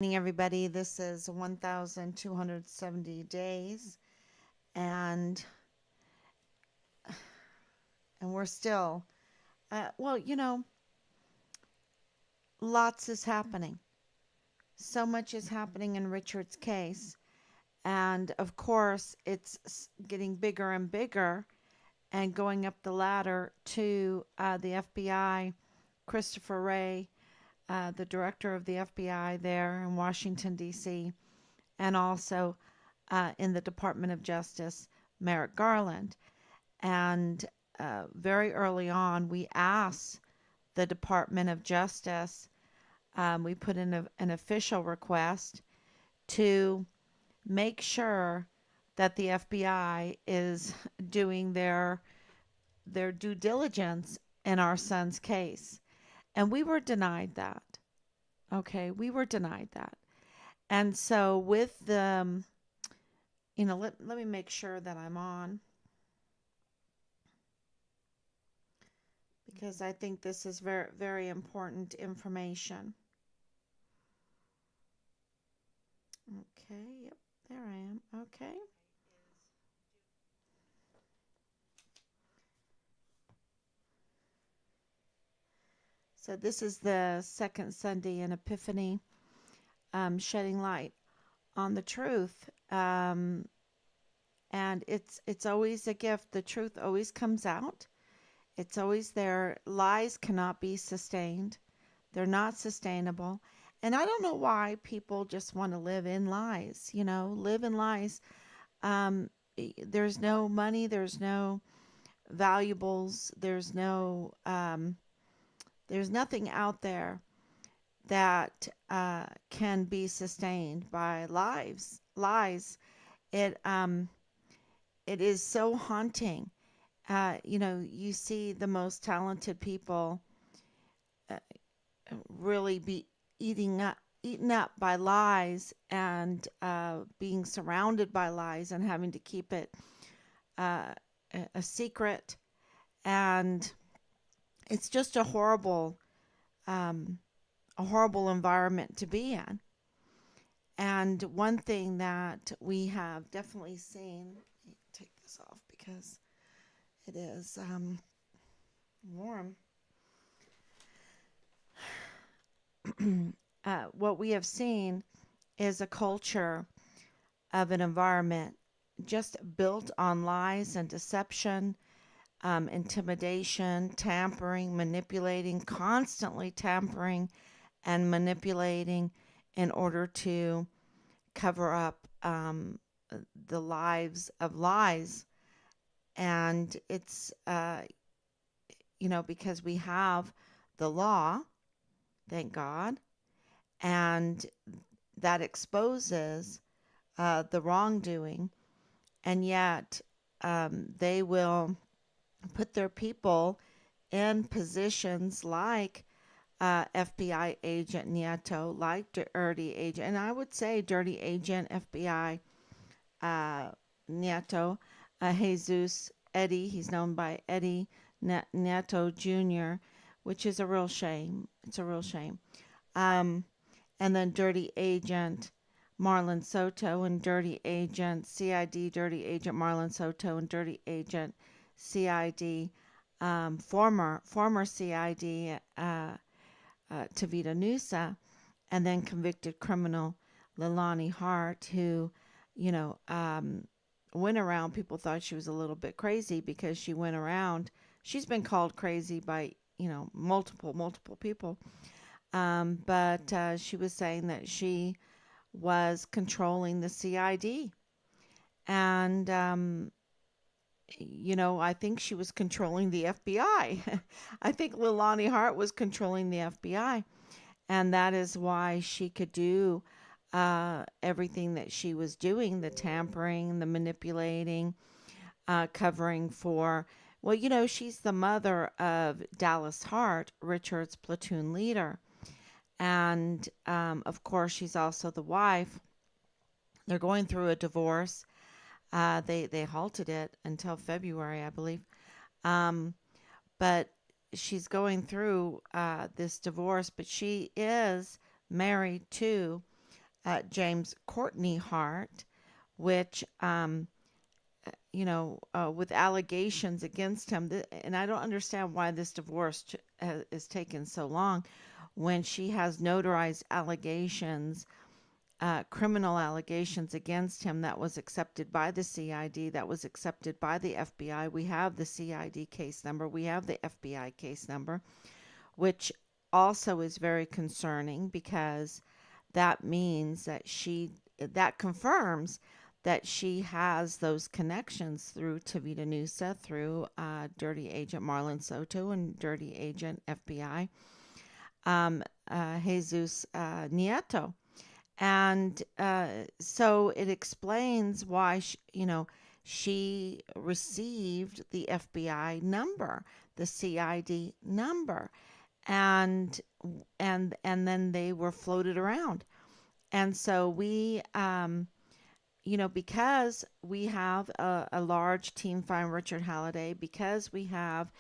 Morning, everybody. This is 1,270 days, and we're still, well, lots is happening. So much is happening in Richard's case, and of course, it's getting bigger and bigger, and going up the ladder to the FBI, Christopher Wray, the director of the FBI there in Washington D.C., and also in the Department of Justice, Merrick Garland. And very early on, we asked the Department of Justice, we put in an official request to make sure that the FBI is doing their due diligence in our son's case. And we were denied that. Okay, we were denied that. And so with the, let me make sure that I'm on because I think this is very, very important information. Okay, yep, there I am. Okay. So this is the second Sunday in Epiphany, shedding light on the truth. And it's always a gift. The truth always comes out. It's always there. Lies cannot be sustained. They're not sustainable. And I don't know why people just want to live in lies, live in lies. Um, there's no money, there's no valuables, there's nothing out there that can be sustained by lies. It it is so haunting. You see the most talented people uh, really be eaten up by lies and being surrounded by lies and having to keep it uh, a secret. And it's just um, a horrible environment to be in. And one thing that we have definitely seen, let me take this off because it is warm. What we have seen is a culture of an environment just built on lies and deception, intimidation, tampering, manipulating, constantly tampering and manipulating in order to cover up the lives of lies. And it's, because we have the law, thank God, and that exposes the wrongdoing. And yet they will put their people in positions like FBI agent Nieto, like dirty agent, and I would say dirty agent FBI uh, Nieto, Jesus Eddie. He's known by Eddie Nieto Jr., which is a real shame. It's a real shame. And then dirty agent Marlon Soto and dirty agent CID, dirty agent Marlon Soto and dirty agent CID, former CID Tavita Nusa, and then convicted criminal Leilani Hart, who, you know, um, went around. People thought she was a little bit crazy because she went around. She's been called crazy by, multiple people. But she was saying that she was controlling the CID. And, I think she was controlling the FBI. I I think Leilani Hart was controlling the FBI. And that is why she could do everything that she was doing, the tampering, the manipulating, covering for. Well, she's the mother of Dallas Hart, Richard's platoon leader. And of course, she's also the wife. They're going through a divorce. They halted it until February, I believe. Um, but she's going through this divorce, but she is married to James Courtney Hart, which with allegations against him. And I don't understand why this divorce is taking so long when she has notarized allegations, criminal allegations against him that was accepted by the CID, that was accepted by the FBI. We have the CID case number, we have the FBI case number, which also is very concerning because that means that confirms that she has those connections through Tavita Nusa, through Dirty Agent Marlon Soto and Dirty Agent FBI Jesus Nieto. And so it explains why she received the FBI number, the CID number, and and then they were floated around. And so because we have a large team find Richard Halliday, because we have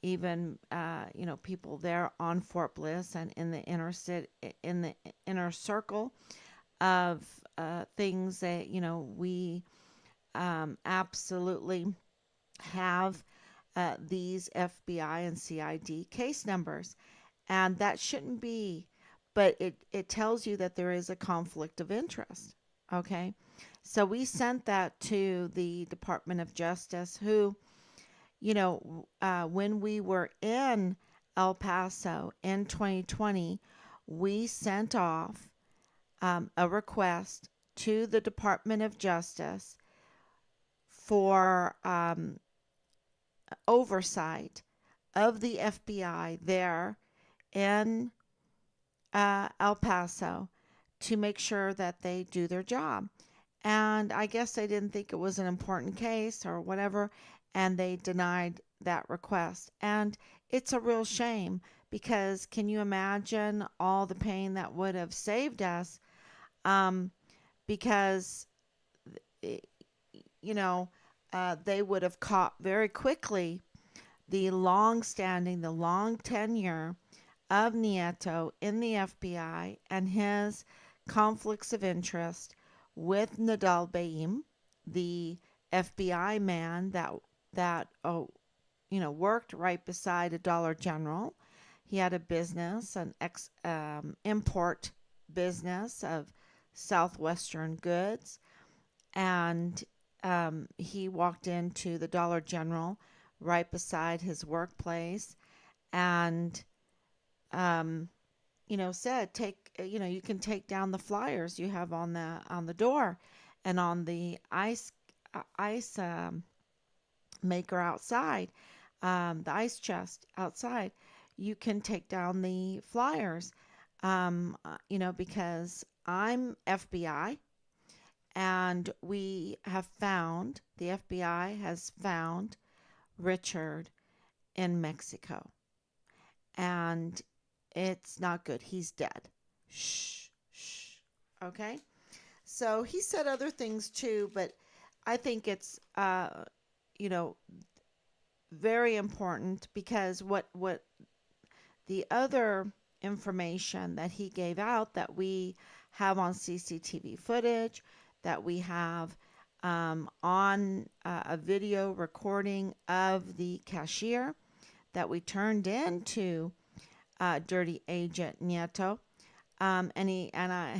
even people there on Fort Bliss and in the in the inner circle of things that we absolutely have these FBI and CID case numbers, and that shouldn't be, but it tells you that there is a conflict of interest. Okay, so we sent that to the Department of Justice, who, when we were in El Paso in 2020, we sent off a request to the Department of Justice for oversight of the FBI there in El Paso to make sure that they do their job. And I guess they didn't think it was an important case or whatever, and they denied that request. And it's a real shame because can you imagine all the pain that would have saved us? Um, because, eh, they would have caught very quickly the long tenure of Nieto in the FBI and his conflicts of interest with Nadal Baim, the FBI man that worked right beside a Dollar General. He had a business, an import business of Southwestern goods, and he walked into the Dollar General right beside his workplace and um, said, take, you can take down the flyers you have on the door and on the ice maker outside, the ice chest outside. You can take down the flyers, because I'm FBI, and the FBI has found Richard in Mexico, and it's not good. He's dead. Shh, shh. Okay. So he said other things too, but I think it's you know, very important because what the other information that he gave out that we have on CCTV footage, that we have on a video recording of the cashier that we turned into Dirty Agent Nieto.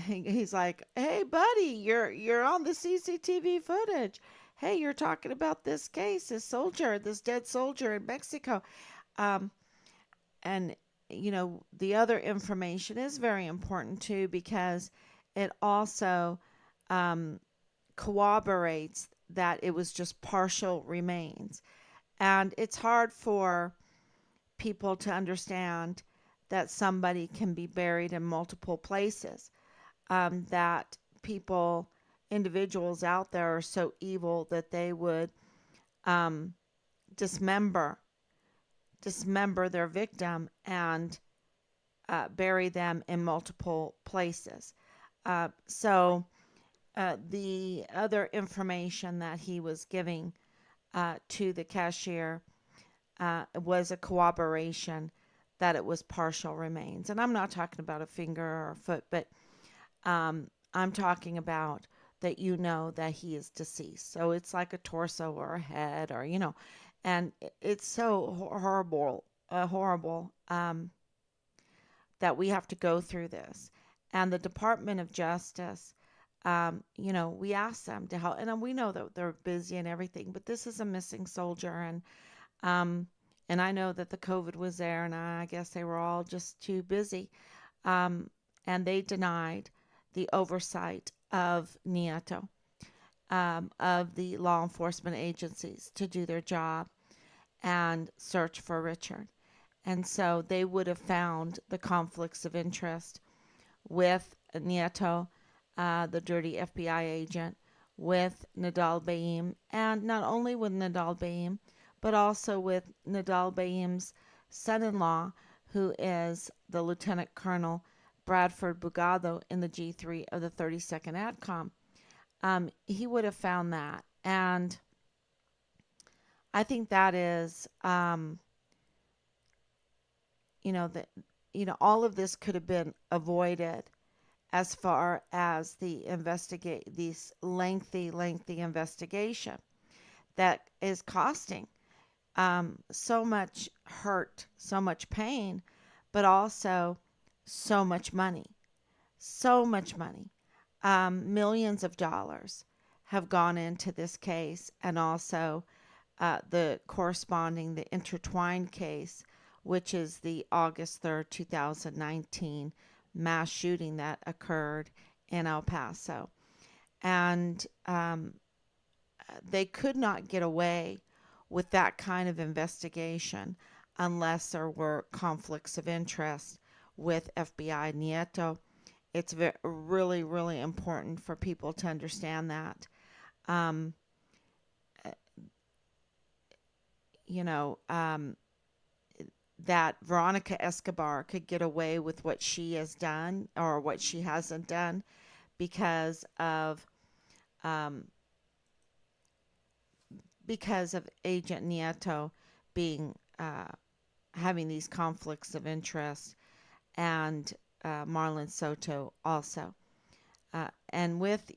He's like, "Hey, buddy, you're on the CCTV footage. Hey, you're talking about this case, this dead soldier in Mexico." Um, and the other information is very important too because it also um, corroborates that it was just partial remains, and it's hard for people to understand that somebody can be buried in multiple places. That individuals out there are so evil that they would um, dismember dismember their victim and bury them in multiple places. The other information that he was giving to the cashier was a corroboration that it was partial remains. And I'm not talking about a finger or a foot, but I'm talking about that you know that he is deceased. So it's like a torso or a head or, and it's so horrible, horrible that we have to go through this. And the Department of Justice, we ask them to help. And we know that they're busy and everything, but this is a missing soldier. Um, and I know that the COVID was there, and I guess they were all just too busy. Um, and they denied the oversight of Nieto, of the law enforcement agencies to do their job and search for Richard. And so they would have found the conflicts of interest with Nieto, the dirty FBI agent, with Nadal Baim, and not only with Nadal Baim, but also with Nadal Baim's son in law, who is the Lieutenant Colonel Bradford Bugado in the G3 of the 32nd ADCOM. He would have found that. And I think that is, that, all of this could have been avoided as far as these lengthy investigation that is costing so much hurt, so much pain, but also so much money, so much money. Millions of dollars have gone into this case, and also the intertwined case, which is the August 3rd, 2019 mass shooting that occurred in El Paso. And they could not get away with that kind of investigation unless there were conflicts of interest with FBI Nieto. It's really, really important for people to understand that. Um, you know, that Veronica Escobar could get away with what she has done or what she hasn't done because of um, Agent Nieto being having these conflicts of interest, and Marlon Soto also. And with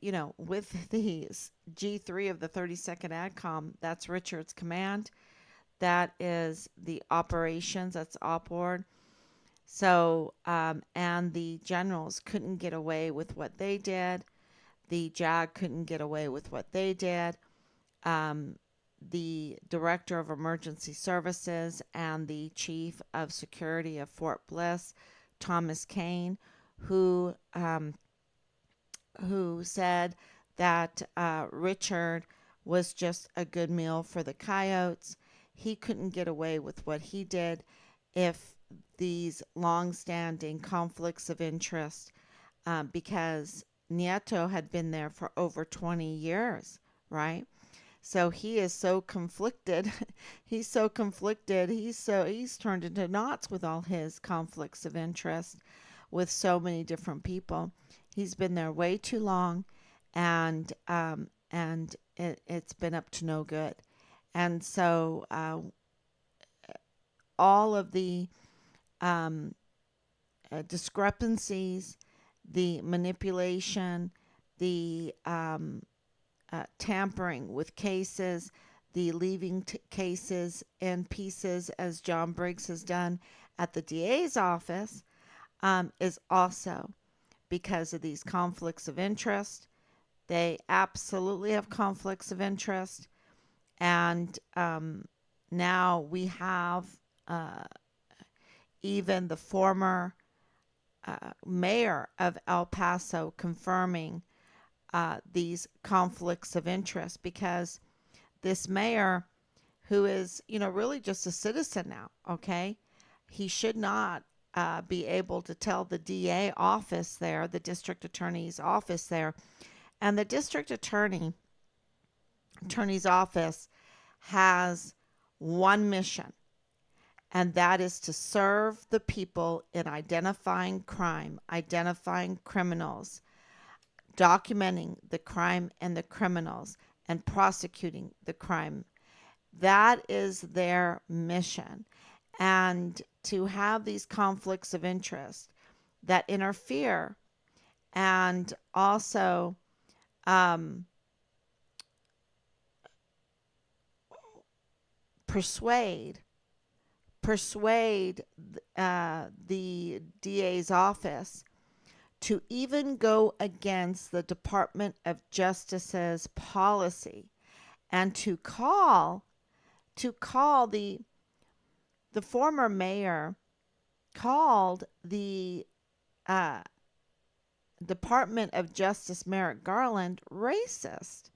these G3 of the 32nd ADCOM, that's Richard's command. That is the operations, that's OPORD. So, and the generals couldn't get away with what they did. The JAG couldn't get away with what they did. The director of emergency services and the chief of security of Fort Bliss, Thomas Kane, who said that Richard was just a good meal for the coyotes. He couldn't get away with what he did if these long-standing conflicts of interest, because Nieto had been there for over 20 years, right? So he is so conflicted. He's so conflicted. He's turned into knots with all his conflicts of interest with so many different people. He's been there way too long, and it's been up to no good. And so all of the um, discrepancies, the manipulation, the tampering with cases, the leaving cases in pieces, as John Briggs has done at the DA's office, is also because of these conflicts of interest. They absolutely have conflicts of interest. And now we have even the former mayor of El Paso confirming these conflicts of interest, because this mayor, who is, really just a citizen now, okay, he should not be able to tell the DA office there, the district attorney's office there, and the district attorney's office has one mission, and that is to serve the people in identifying crime, identifying criminals, documenting the crime and the criminals, and prosecuting the crime. That is their mission. And to have these conflicts of interest that interfere and also um, persuade persuade the DA's office to even go against the Department of Justice's policy and to call the former mayor called the uh, Department of Justice Merrick Garland racist,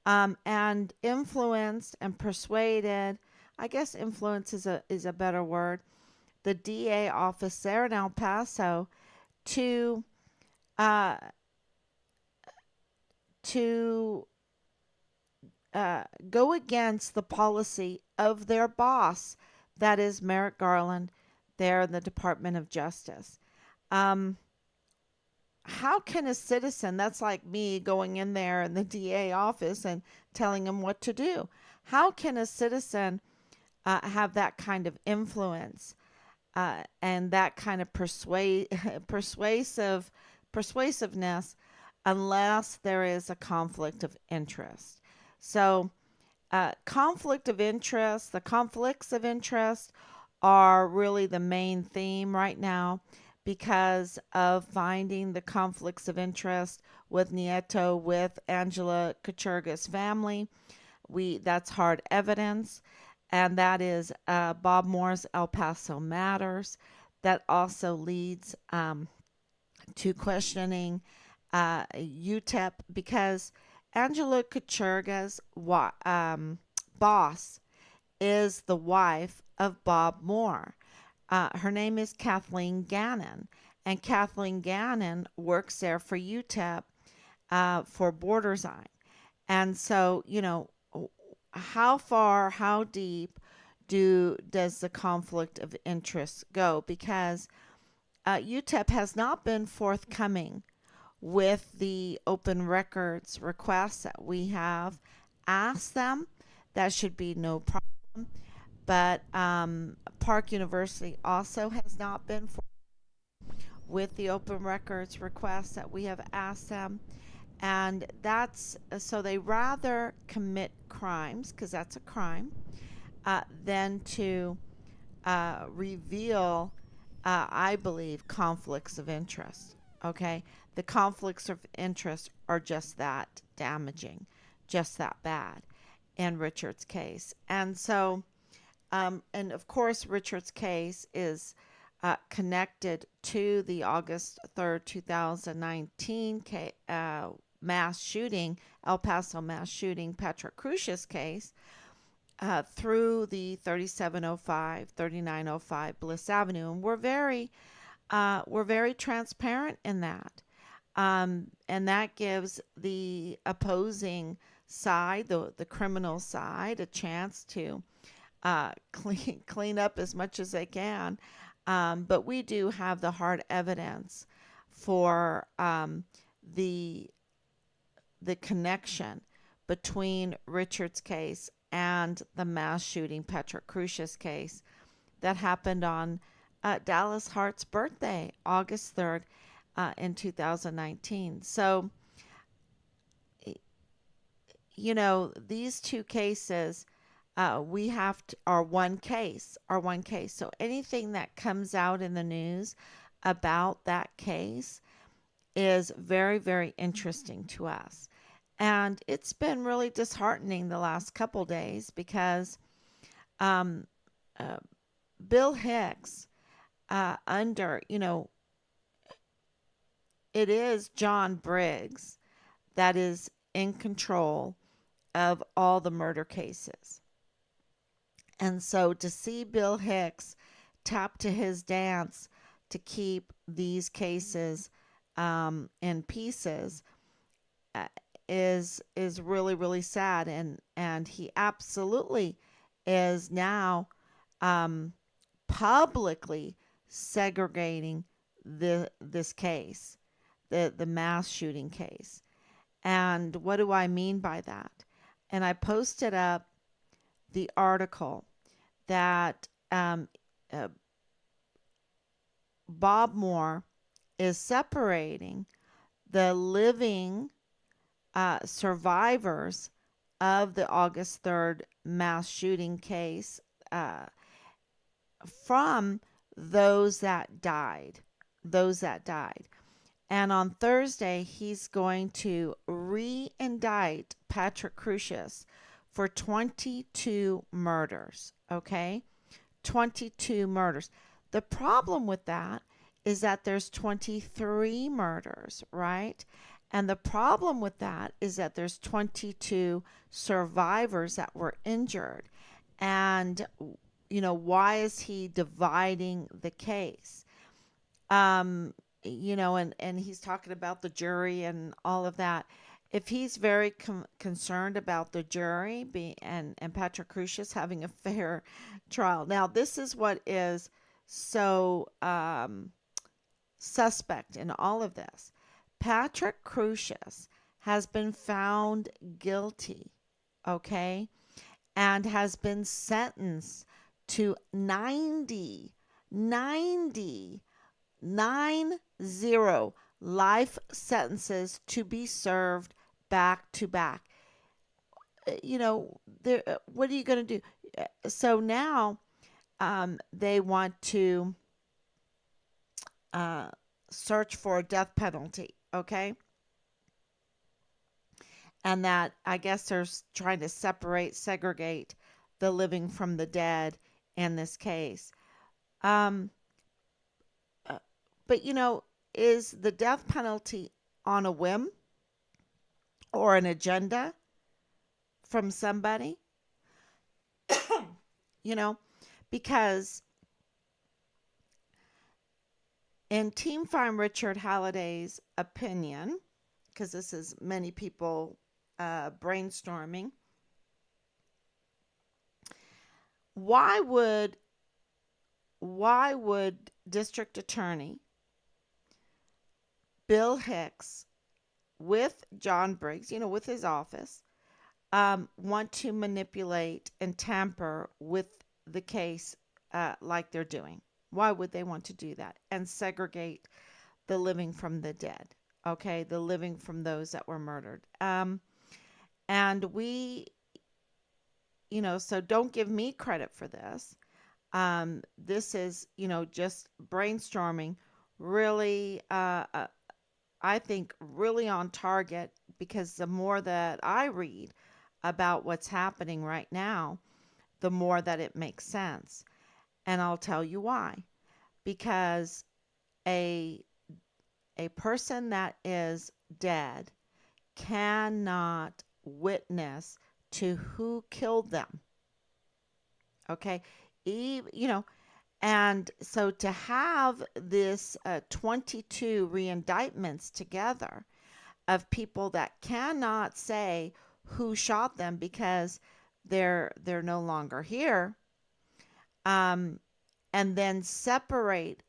and influenced and persuaded. I guess influence is a better word. The DA office there in El Paso to uh, to go against the policy of their boss, that is Merrick Garland, there in the Department of Justice. Um, how can a citizen, that's like me going in there in the DA office and telling them what to do, how can a citizen have that kind of influence and that kind of persuasiveness unless there is a conflict of interest? So, the conflicts of interest are really the main theme right now because of finding the conflicts of interest with Nieto, with Angela Kachurga's family. That's hard evidence, and that is Bob Moore's El Paso Matters. That also leads to questioning UTEP because Angela Kachurga's boss is the wife of Bob Moore. Her name is Kathleen Gannon, and Kathleen Gannon works there for UTEP for Borderzine. And so, how far, how deep does the conflict of interest go? Because UTEP has not been forthcoming with the open records requests that we have asked them. That should be no problem. But Park University also has not been with the open records requests that we have asked them. And that's so they rather commit crimes, because that's a crime, than to reveal, I believe, conflicts of interest. Okay? The conflicts of interest are just that damaging, just that bad in Richard's case. And so, and of course, Richard's case is connected to the August 3rd, 2019 mass shooting, El Paso mass shooting, Petra Crucius case, through the 3905 Bliss Avenue. And we're very transparent in that. And that gives the opposing side, the criminal side, a chance to clean up as much as they can. But we do have the hard evidence for the connection between Richard's case and the mass shooting Petra Crucius case that happened on Dallas Hart's birthday, August 3rd, in 2019. So, these two cases, we have to, are one case. So anything that comes out in the news about that case is very, very interesting to us. And it's been really disheartening the last couple days because um, uh, Bill Hicks, it is John Briggs that is in control of all the murder cases. And so to see Bill Hicks tap to his dance to keep these cases in pieces uh, is really, really sad, and he absolutely is now um, publicly segregating this case, the mass shooting case. And what do I mean by that? And I posted up the article that uh, Bob Moore is separating the living survivors of the August 3rd mass shooting case uh, from those that died. Those that died. And on Thursday, he's going to re indict Patrick Crusius for 22 murders. Okay? 22 murders. The problem with that is that there's 23 murders, right? And the problem with that is that there's 22 survivors that were injured. And, why is he dividing the case? Um, and he's talking about the jury and all of that. If he's very concerned about the jury and Patrick Crusius having a fair trial. Now, this is what is so suspect in all of this. Patrick Crusius has been found guilty, okay, and has been sentenced to 90 life sentences to be served back to back. What are you going to do? So now they want to uh, search for a death penalty, okay? And that I guess they're trying to segregate the living from the dead in this case. Um, uh, but is the death penalty on a whim or an agenda from somebody? you know, because in Team Farm Richard Halliday's opinion, because this is many people brainstorming, why would District Attorney Bill Hicks, with John Briggs, with his office, want to manipulate and tamper with the case like they're doing? Why would they want to do that and segregate the living from the dead? Okay, the living from those that were murdered. And we, so don't give me credit for this. This is, just brainstorming, really, I think, really on target, because the more that I read about what's happening right now, the more that it makes sense. And I'll tell you why. Because a person that is dead cannot witness to who killed them. Okay? And so to have this 22 reindictments together of people that cannot say who shot them because they're no longer here, and then separate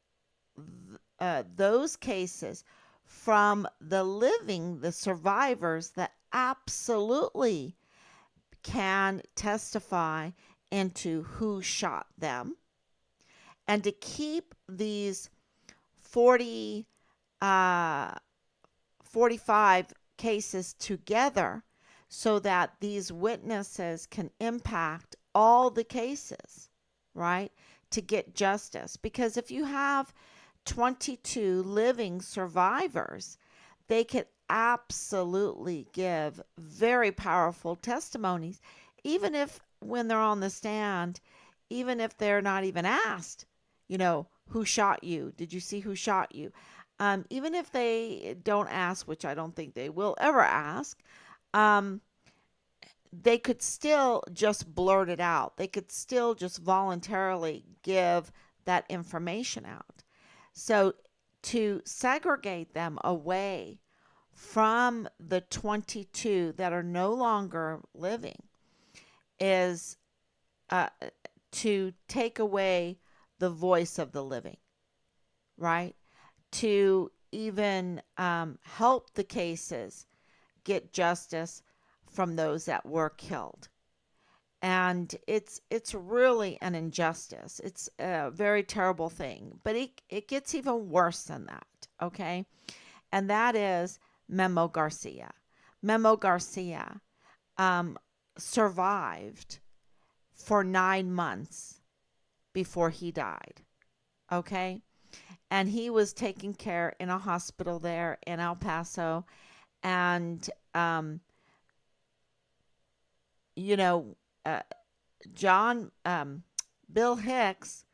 those cases from the living, the survivors that absolutely can testify into who shot them, and to keep these 40, 45 cases together so that these witnesses can impact all the cases, right? To get justice. Because if you have 22 living survivors, they could absolutely give very powerful testimonies, even if when they're on the stand, even if they're not even asked, who shot you? Did you see who shot you? Even if they don't ask, which I don't think they will ever ask, they could still just blurt it out. They could still just voluntarily give that information out. So to segregate them away from the 22 that are no longer living is to take away the voice of the living, right? To even help the cases get justice from those that were killed. And it's really an injustice. It's a very terrible thing. But it gets even worse than that, okay? And that is Memo Garcia. Memo Garcia um, survived for 9 months before he died. Okay. And he was taken care in a hospital there in El Paso. And, you know, uh, John, Bill Hicks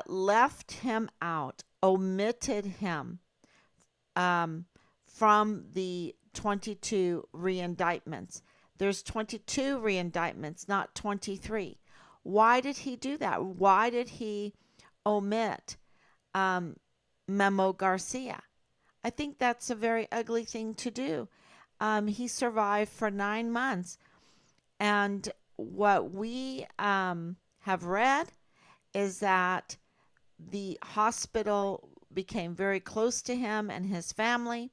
left him out, omitted him um, from the 22 reindictments. There's 22 reindictments, not 23. Why did he do that? Why did he omit um, Memo Garcia? I think that's a very ugly thing to do. He survived for 9 months. And what we have read is that the hospital became very close to him and his family,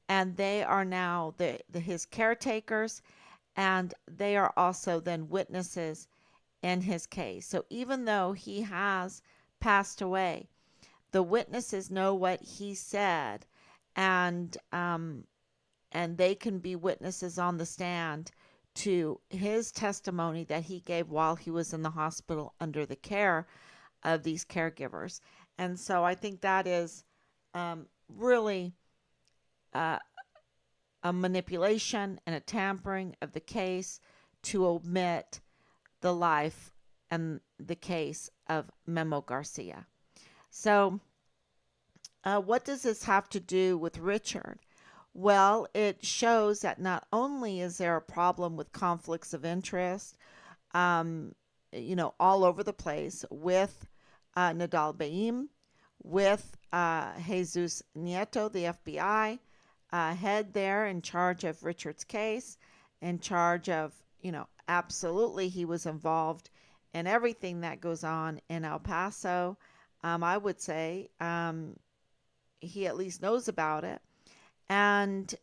and they are now his caretakers, and they are also then witnesses in his case. So even though he has passed away, the witnesses know what he said, and and they can be witnesses on the stand to his testimony that he gave while he was in the hospital under the care of these caregivers. And so I think that is really uh, a manipulation and a tampering of the case to omit the life and the case of Memo Garcia. So, what does this have to do with Richard? Well, it shows that not only is there a problem with conflicts of interest, um, all over the place with Nadal Baim, with Jesus Nieto, the FBI head there in charge of Richard's case, in charge of, absolutely he was involved in everything that goes on in El Paso. I would say he at least knows about it. And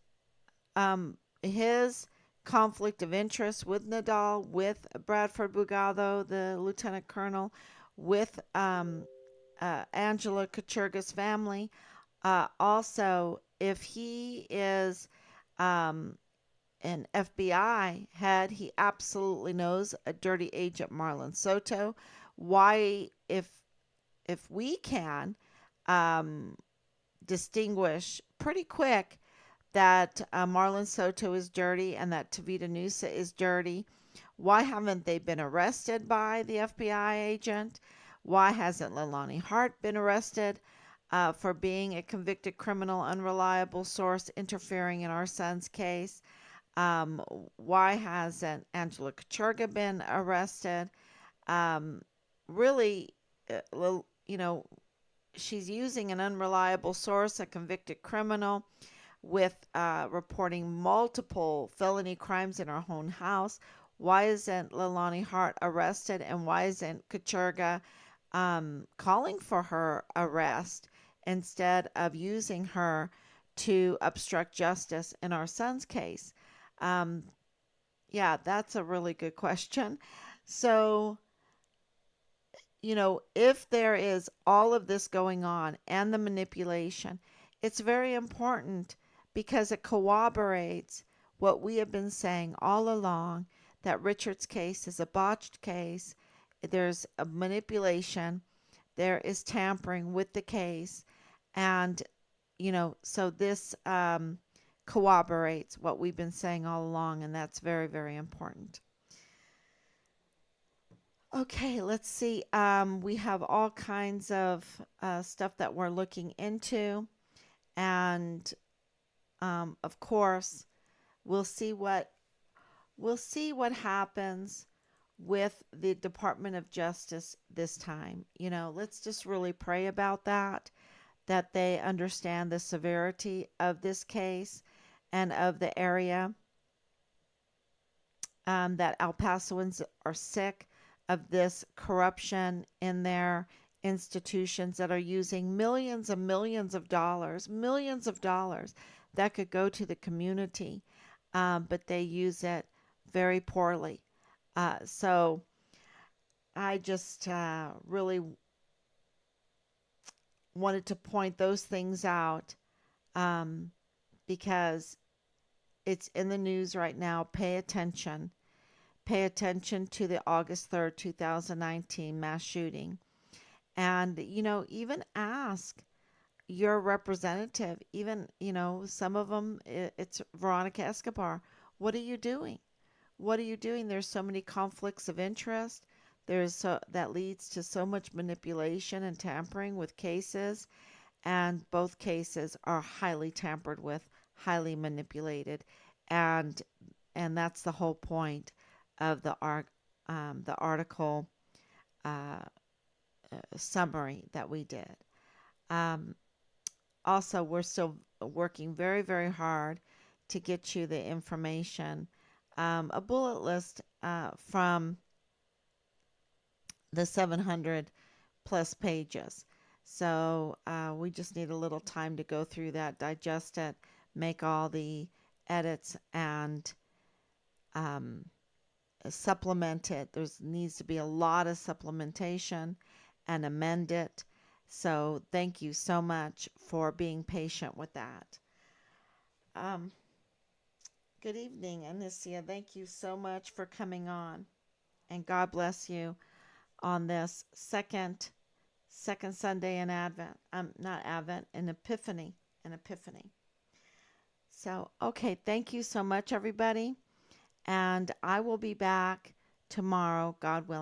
his conflict of interest with Nadal, with Bradford Bugado, the lieutenant colonel, with Angela Kachurga's family. Also, if he is um, an FBI head, he absolutely knows a dirty agent Marlon Soto. Why, if we can um, distinguish pretty quick that Marlon Soto is dirty and that Tavita Nusa is dirty. Why haven't they been arrested by the FBI agent? Why hasn't Leilani Hart been arrested for being a convicted criminal, unreliable source interfering in our son's case? Um, why hasn't Angela Kachurga been arrested? Um, really, you know, she's using an unreliable source, a convicted criminal, with reporting multiple felony crimes in her own house. Why isn't Leilani Hart arrested, and why isn't Kachurga calling for her arrest instead of using her to obstruct justice in our son's case? Um, yeah, that's a really good question. So, if there is all of this going on and the manipulation, it's very important because it corroborates what we have been saying all along, that Richard's case is a botched case. There's a manipulation, there is tampering with the case, and so this corroborates what we've been saying all along, and that's very, very important. Okay, let's see. We have all kinds of stuff that we're looking into, and of course, we'll see what happens with the Department of Justice this time. Let's just really pray about that they understand the severity of this case and of the area, that El Pasoans are sick of this corruption in their institutions that are using millions of dollars that could go to the community, but they use it very poorly. So I just really wanted to point those things out, um, because it's in the news right now. Pay attention. Pay attention to the August 3rd, 2019 mass shooting. And, even ask your representative, even, some of them, it's Veronica Escobar. What are you doing? What are you doing? There's so many conflicts of interest. That leads to so much manipulation and tampering with cases, and both cases are highly tampered with, highly manipulated, and that's the whole point of the article uh, summary that we did. Um, Also, we're still working very, very hard to get you the information, a bullet list from the 700 plus pages. So we just need a little time to go through that, digest it, make all the edits, and um, supplement it. There needs to be a lot of supplementation and amend it. So thank you so much for being patient with that. Um, Good evening, Anicia. Thank you so much for coming on, and God bless you on this second Sunday in Advent. Not Advent, in Epiphany, an Epiphany. So, okay, thank you so much, everybody, and I will be back tomorrow, God willing.